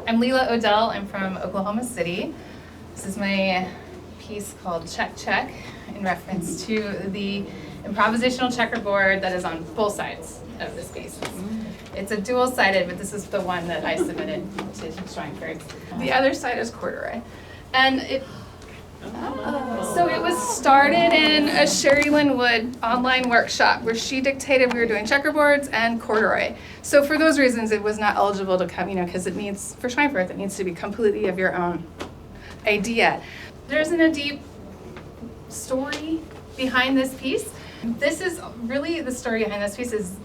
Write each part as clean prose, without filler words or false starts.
I'm Lela O'Dell. I'm from Oklahoma City. This is my piece called Check Check in reference to the improvisational checkerboard that is on both sides of this piece. It's a dual-sided, but this is the one that I submitted to Schweinfurth. The other side is corduroy. And so it was started in a Sherry Lynn Wood online workshop where she dictated we were doing checkerboards and corduroy. So for those reasons, it was not eligible to come, because it needs, for Schweinfurth, it needs to be completely of your own idea. There isn't a deep story behind this piece. This is really, the story behind this piece is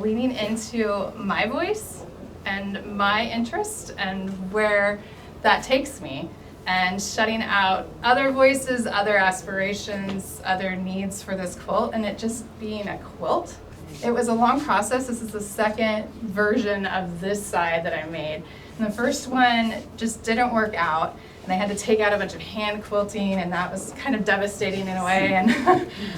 leaning into my voice and my interest and where that takes me, and shutting out other voices, other aspirations, other needs for this quilt, and it just being a quilt. It was a long process. This is the second version of this side that I made. And the first one just didn't work out, and I had to take out a bunch of hand quilting, and that was kind of devastating in a way, and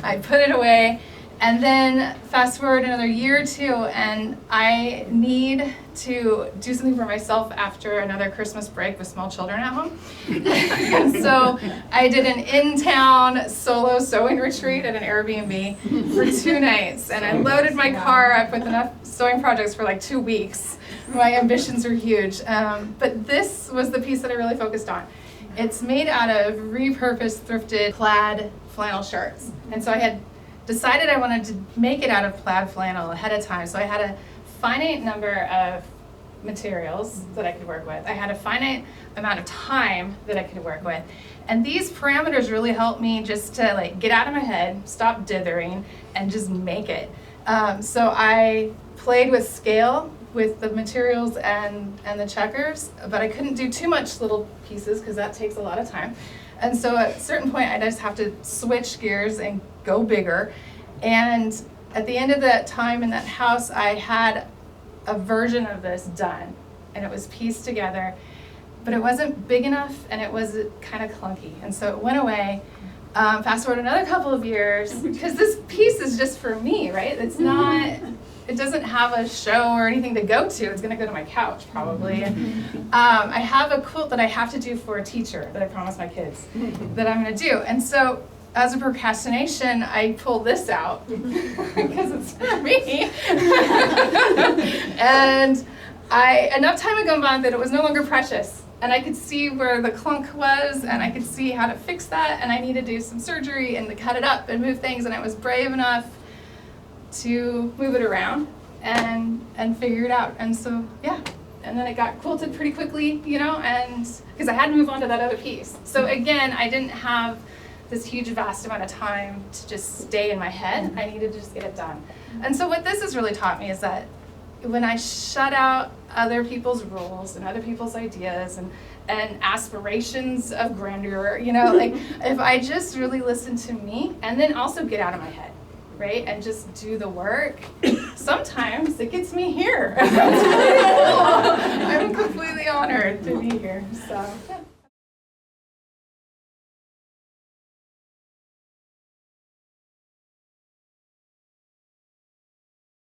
I put it away. And then fast forward another year or two, and I need to do something for myself after another Christmas break with small children at home. And so I did an in-town solo sewing retreat at an Airbnb for 2 nights, and I loaded my car up with enough sewing projects for like 2 weeks. My ambitions are huge, but this was the piece that I really focused on. It's made out of repurposed, thrifted plaid flannel shirts, and so I had decided I wanted to make it out of plaid flannel ahead of time, so I had a finite number of materials that I could work with. I had a finite amount of time that I could work with, and these parameters really helped me just to like get out of my head, stop dithering, and just make it. So I played with scale with the materials and the checkers, but I couldn't do too much little pieces because that takes a lot of time. And so at a certain point, I just have to switch gears and go bigger. And at the end of that time in that house, I had a version of this done, and it was pieced together, but it wasn't big enough, and it was kind of clunky. And so it went away. Fast forward another couple of years, because this piece is just for me, right? It's not, it doesn't have a show or anything to go to. It's going to go to my couch, probably. And, I have a quilt that I have to do for a teacher that I promised my kids that I'm going to do. And so as a procrastination, I pulled this out because it's for me. And enough time had gone by that it was no longer precious. And I could see where the clunk was, and I could see how to fix that, and I needed to do some surgery and to cut it up and move things, and I was brave enough to move it around and figure it out. And so, yeah. And then it got quilted pretty quickly, and because I had to move on to that other piece. So again, I didn't have this huge, vast amount of time to just stay in my head. I needed to just get it done. And so what this has really taught me is that when I shut out other people's rules and other people's ideas and aspirations of grandeur, like if I just really listen to me and then also get out of my head, right, and just do the work, sometimes it gets me here. That's really cool. I'm completely honored to be here. So. Yeah.